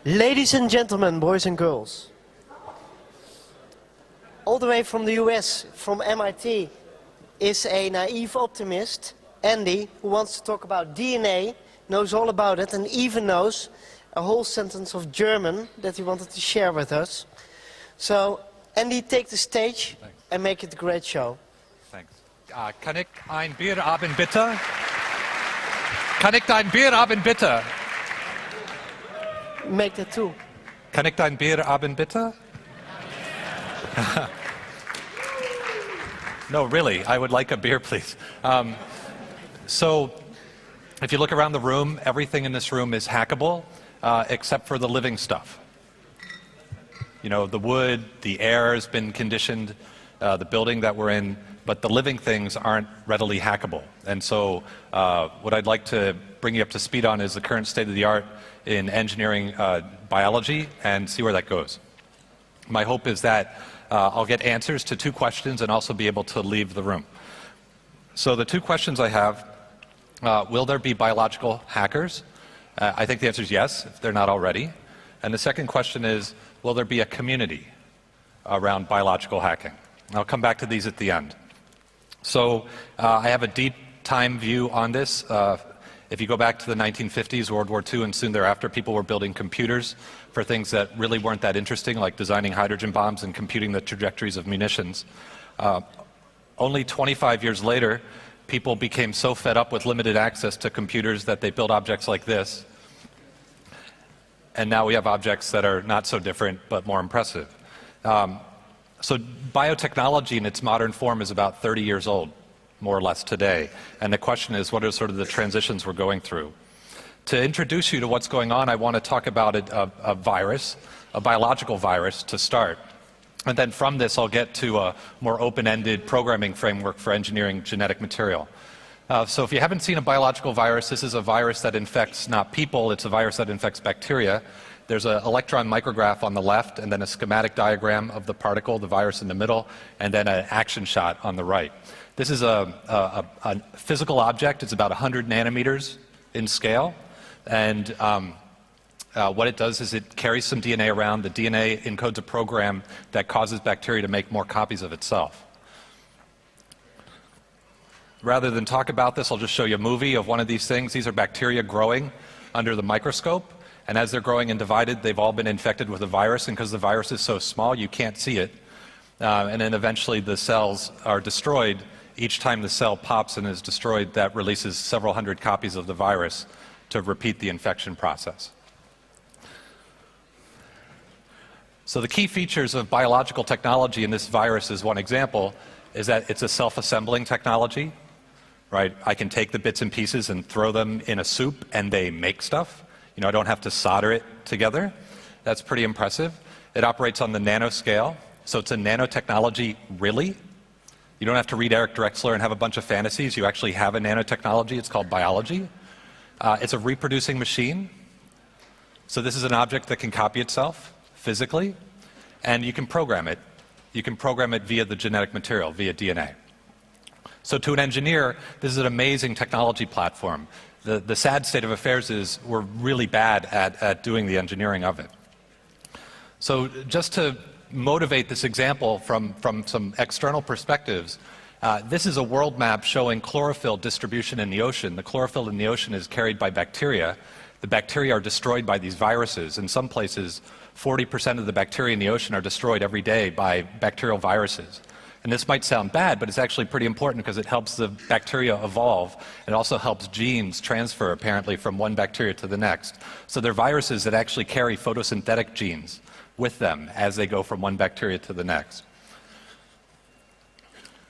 Ladies and gentlemen, boys and girls, all the way from the US, from MIT, is a naive optimist, Andy, who wants to talk about DNA, knows all about it, and even knows a whole sentence of German that he wanted to share with us. So, Andy, take the stage. Thanks. And make it a great show. Thanks. Kann ich ein Bier haben, bitte? Kann ich ein Bier haben, bitte? Make that too. Kann ich ein Bier haben, bitte? No, really, I would like a beer, please. So, if you look around the room, everything in this room is hackable, except for the living stuff. You know, the wood, the air has been conditioned, the building that we're in, but the living things aren't readily hackable. And so what I'd like to bring you up to speed on is the current state of the art in engineering biology and see where that goes. My hope is that I'll get answers to two questions and also be able to leave the room. So the two questions I have, will there be biological hackers? I think the answer is yes, if they're not already. And the second question is, will there be a community around biological hacking? I'll come back to these at the end. So I have a deep time view on this. If you go back to the 1950s, World War II, and soon thereafter, people were building computers for things that really weren't that interesting, like designing hydrogen bombs and computing the trajectories of munitions. Only 25 years later, people became so fed up with limited access to computers that they built objects like this. And now we have objects that are not so different, but more impressive. So biotechnology in its modern form is about 30 years old, more or less today. And the question is, what are sort of the transitions we're going through? To introduce you to what's going on, I want to talk about a virus, a biological virus to start. And then from this, I'll get to a more open-ended programming framework for engineering genetic material. So if you haven't seen a biological virus, this is a virus that infects not people, it's a virus that infects bacteria. There's an electron micrograph on the left, and then a schematic diagram of the particle, the virus in the middle, and then an action shot on the right. This is a physical object. It's about 100 nanometers in scale. And what it does is it carries some DNA around. The DNA encodes a program that causes bacteria to make more copies of itself. Rather than talk about this, I'll just show you a movie of one of these things. These are bacteria growing under the microscope. And as they're growing and divided, they've all been infected with a virus. And because the virus is so small, you can't see it. And then eventually the cells are destroyed. Each time the cell pops and is destroyed, that releases several hundred copies of the virus to repeat the infection process. So the key features of biological technology, and this virus is one example, is that it's a self-assembling technology. Right? I can take the bits and pieces and throw them in a soup and they make stuff. You know, I don't have to solder it together. That's pretty impressive. It operates on the nanoscale, so it's a nanotechnology, really. You don't have to read Eric Drexler and have a bunch of fantasies. You actually have a nanotechnology. It's called biology. It's a reproducing machine. So this is an object that can copy itself physically, and you can program it. You can program it via the genetic material, via DNA. So to an engineer, this is an amazing technology platform. The sad state of affairs is we're really bad at doing the engineering of it. So just to motivate this example from some external perspectives, this is a world map showing chlorophyll distribution in the ocean. The chlorophyll in the ocean is carried by bacteria. The bacteria are destroyed by these viruses. In some places, 40% of the bacteria in the ocean are destroyed every day by bacterial viruses. And this might sound bad, but it's actually pretty important because it helps the bacteria evolve. It also helps genes transfer, apparently, from one bacteria to the next. So they're viruses that actually carry photosynthetic genes with them as they go from one bacteria to the next.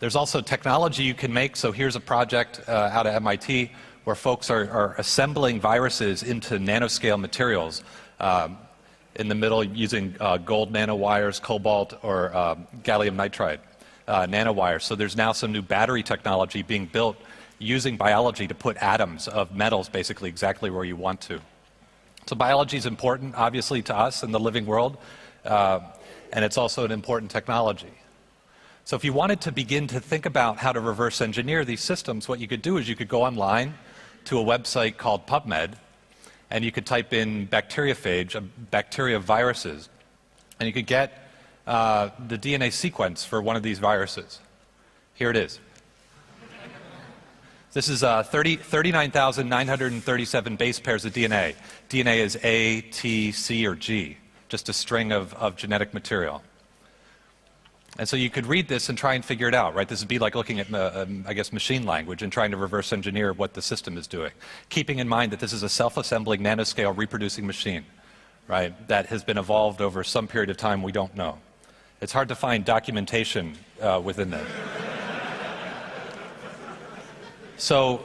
There's also technology you can make. So here's a project out of MIT where folks are assembling viruses into nanoscale materials. In the middle, using gold nanowires, cobalt, or gallium nitride. Nanowires. So there's now some new battery technology being built using biology to put atoms of metals basically exactly where you want to. So biology is important, obviously, to us in the living world, and it's also an important technology. So if you wanted to begin to think about how to reverse engineer these systems, what you could do is you could go online to a website called PubMed, and you could type in bacteriophage, bacteria viruses, and you could get the DNA sequence for one of these viruses. Here it is. This is 39,937 base pairs of DNA. DNA is A, T, C, or G, just a string of genetic material. And so you could read this and try and figure it out, right? This would be like looking at, I guess, machine language and trying to reverse engineer what the system is doing, keeping in mind that this is a self-assembling, nanoscale, reproducing machine, right, that has been evolved over some period of time we don't know. It's hard to find documentation within that. So,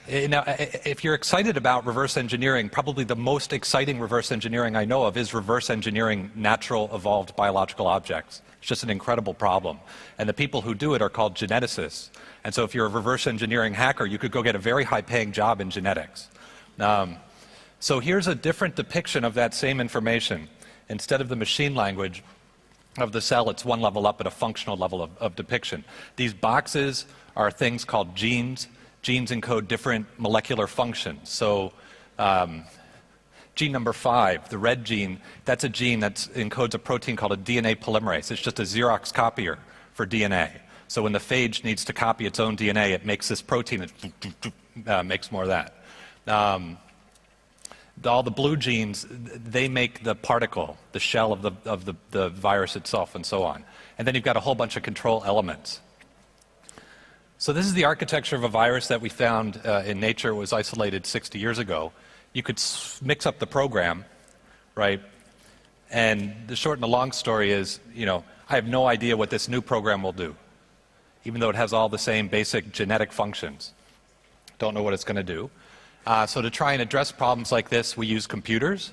now, if you're excited about reverse engineering, probably the most exciting reverse engineering I know of is reverse engineering natural evolved biological objects. It's just an incredible problem. And the people who do it are called geneticists. And so if you're a reverse engineering hacker, you could go get a very high-paying job in genetics. So here's a different depiction of that same information. Instead of the machine language of the cell, it's one level up at a functional level of depiction. These boxes are things called genes. Genes encode different molecular functions. So gene number 5, the red gene, that's a gene that encodes a protein called a DNA polymerase. It's just a Xerox copier for DNA. So when the phage needs to copy its own DNA, it makes this protein, it makes more of that. All the blue genes, they make the particle, the shell of the virus itself, and so on. And then you've got a whole bunch of control elements. So this is the architecture of a virus that we found in Nature. It was isolated 60 years ago. You could mix up the program, right? And the short and the long story is, I have no idea what this new program will do, even though it has all the same basic genetic functions. Don't know what it's going to do. So to try and address problems like this, we use computers.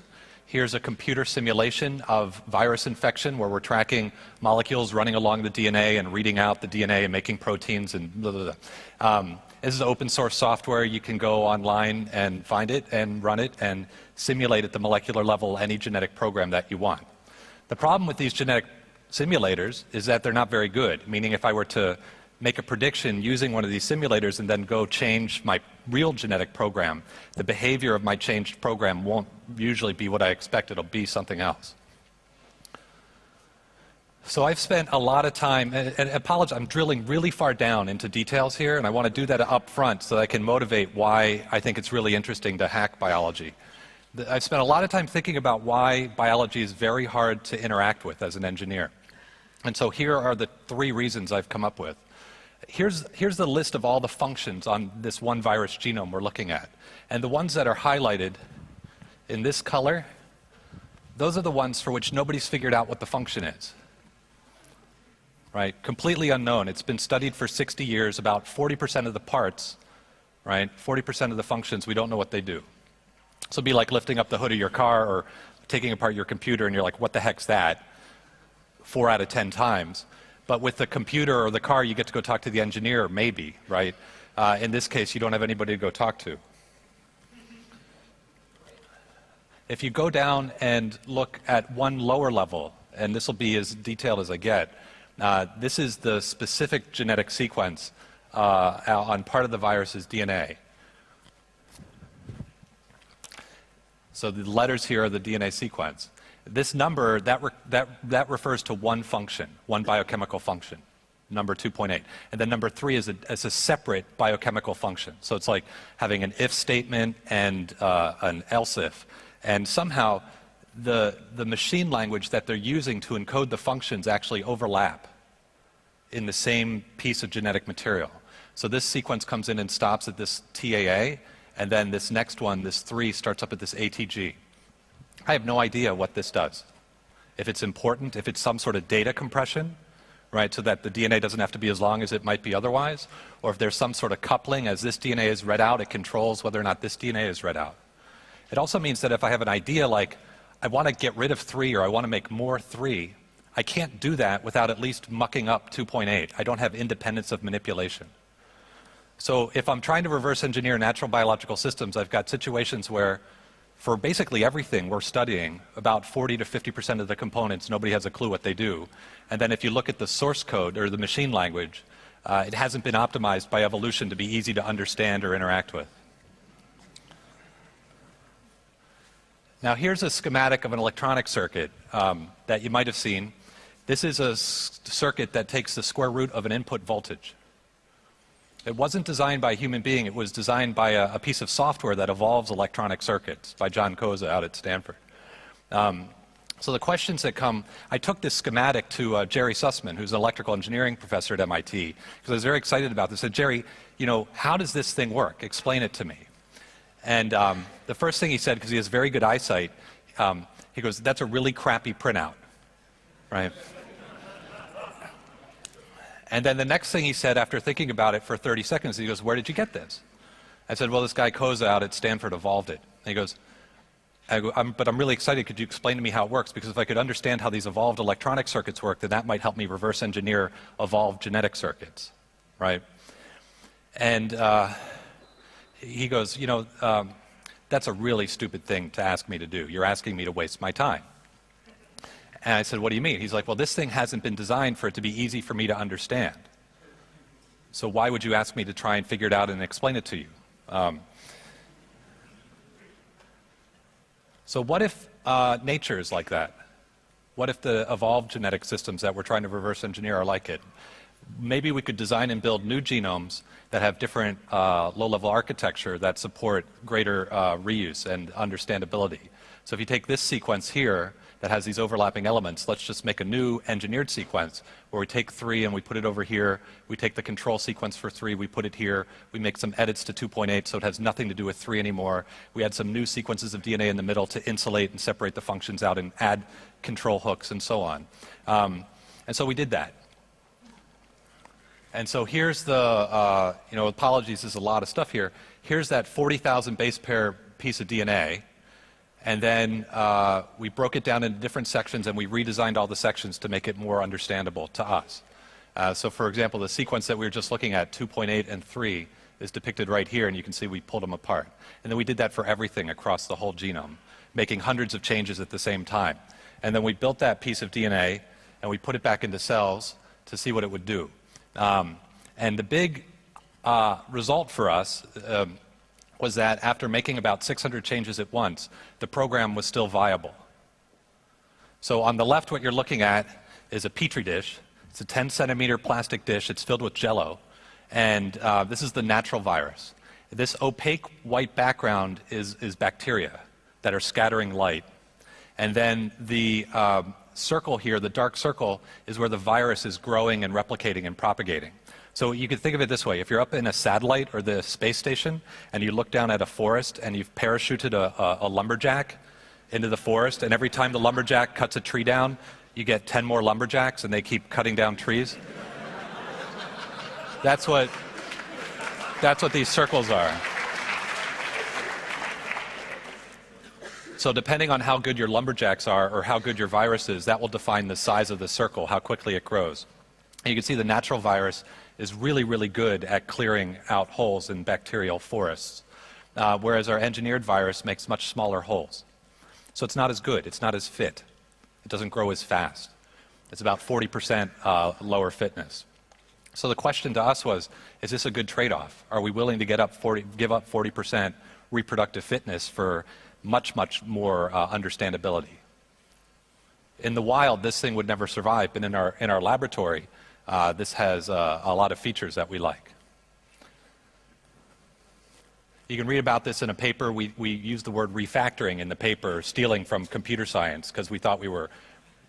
Here's a computer simulation of virus infection where we're tracking molecules running along the DNA and reading out the DNA and making proteins and blah, blah, blah. This is open source software. You can go online and find it and run it and simulate at the molecular level any genetic program that you want. The problem with these genetic simulators is that they're not very good, meaning if I were to make a prediction using one of these simulators and then go change my real genetic program, the behavior of my changed program won't usually be what I expect. It'll be something else. So I've spent a lot of time, and apologize, I'm drilling really far down into details here, and I want to do that up front so that I can motivate why I think it's really interesting to hack biology. I've spent a lot of time thinking about why biology is very hard to interact with as an engineer. And so here are the 3 reasons I've come up with. Here's the list of all the functions on this one virus genome we're looking at. And the ones that are highlighted in this color, those are the ones for which nobody's figured out what the function is. Right? Completely unknown. It's been studied for 60 years, about 40% of the parts, right? 40% of the functions, we don't know what they do. So it'd be like lifting up the hood of your car or taking apart your computer and you're like, what the heck's that? 4 out of 10 times. But with the computer or the car, you get to go talk to the engineer, maybe, right? In this case, you don't have anybody to go talk to. If you go down and look at one lower level, and this will be as detailed as I get, this is the specific genetic sequence on part of the virus's DNA. So the letters here are the DNA sequence. This number, that refers to one function, one biochemical function, number 2.8. And then number 3 is a separate biochemical function. So it's like having an if statement and an else if. And somehow the machine language that they're using to encode the functions actually overlap in the same piece of genetic material. So this sequence comes in and stops at this TAA, and then this next one, this 3, starts up at this ATG. I have no idea what this does. If it's important, if it's some sort of data compression, right, so that the DNA doesn't have to be as long as it might be otherwise, or if there's some sort of coupling, as this DNA is read out, it controls whether or not this DNA is read out. It also means that if I have an idea like, I want to get rid of 3 or I want to make more 3, I can't do that without at least mucking up 2.8. I don't have independence of manipulation. So if I'm trying to reverse engineer natural biological systems, I've got situations where for basically everything we're studying, about 40 to 50% of the components, nobody has a clue what they do. And then if you look at the source code or the machine language, it hasn't been optimized by evolution to be easy to understand or interact with. Now here's a schematic of an electronic circuit that you might have seen. This is a circuit that takes the square root of an input voltage. It wasn't designed by a human being, it was designed by a piece of software that evolves electronic circuits by John Koza out at Stanford. So the questions that come, I took this schematic to Jerry Sussman, who's an electrical engineering professor at MIT, because I was very excited about this. I said, Jerry, how does this thing work? Explain it to me. And the first thing he said, because he has very good eyesight, he goes, that's a really crappy printout, right? And then the next thing he said after thinking about it for 30 seconds, he goes, where did you get this? I said, well, this guy Koza out at Stanford evolved it. And he goes, but I'm really excited, could you explain to me how it works? Because if I could understand how these evolved electronic circuits work, then that might help me reverse engineer evolved genetic circuits, right? And he goes, that's a really stupid thing to ask me to do. You're asking me to waste my time. And I said, what do you mean? He's like, well, this thing hasn't been designed for it to be easy for me to understand. So why would you ask me to try and figure it out and explain it to you? So what if nature is like that? What if the evolved genetic systems that we're trying to reverse engineer are like it? Maybe we could design and build new genomes that have different low-level architecture that support greater reuse and understandability. So if you take this sequence here that has these overlapping elements, let's just make a new engineered sequence where we take 3 and we put it over here, we take the control sequence for 3, we put it here, we make some edits to 2.8 so it has nothing to do with 3 anymore, we add some new sequences of DNA in the middle to insulate and separate the functions out and add control hooks and so on. And so we did that. And so here's the, apologies, there's a lot of stuff here. Here's that 40,000 base pair piece of DNA. And then we broke it down into different sections and we redesigned all the sections to make it more understandable to us. So for example, the sequence that we were just looking at, 2.8 and 3, is depicted right here, and you can see we pulled them apart. And then we did that for everything across the whole genome, making hundreds of changes at the same time. And then we built that piece of DNA and we put it back into cells to see what it would do. And the big result for us was that after making about 600 changes at once, the program was still viable. So on the left, what you're looking at is a Petri dish. It's a 10-centimeter plastic dish. It's filled with Jell-O. And this is the natural virus. This opaque white background is bacteria that are scattering light. And then the circle here, the dark circle, is where the virus is growing and replicating and propagating. So you could think of it this way. If you're up in a satellite or the space station and you look down at a forest and you've parachuted a lumberjack into the forest, and every time the lumberjack cuts a tree down, you get 10 more lumberjacks and they keep cutting down trees. That's what these circles are. So depending on how good your lumberjacks are or how good your virus is, that will define the size of the circle, how quickly it grows. And you can see the natural virus is really, really good at clearing out holes in bacterial forests, whereas our engineered virus makes much smaller holes. So it's not as good, it's not as fit. It doesn't grow as fast. It's about 40% lower fitness. So the question to us was, is this a good trade-off? Are we willing to give up 40% reproductive fitness for much, much more understandability? In the wild, this thing would never survive, but in our laboratory, this has a lot of features that we like. You can read about this in a paper. We used the word refactoring in the paper, stealing from computer science, because we thought we were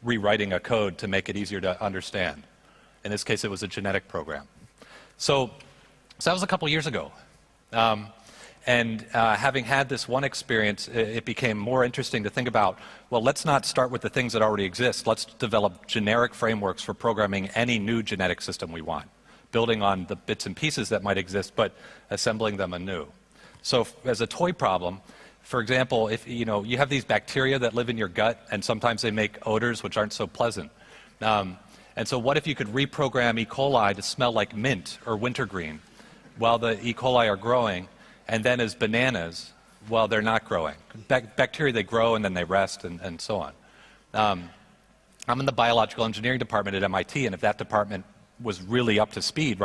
rewriting a code to make it easier to understand. In this case, it was a genetic program. So that was a couple years ago. And having had this one experience, it became more interesting to think about, well, let's not start with the things that already exist. Let's develop generic frameworks for programming any new genetic system we want, building on the bits and pieces that might exist, but assembling them anew. So as a toy problem, for example, if you have these bacteria that live in your gut, and sometimes they make odors which aren't so pleasant. And so what if you could reprogram E. coli to smell like mint or wintergreen while the E. coli are growing, and then as bananas while they're not growing? Bacteria, they grow and then they rest and so on. I'm in the biological engineering department at MIT, and if that department was really up to speed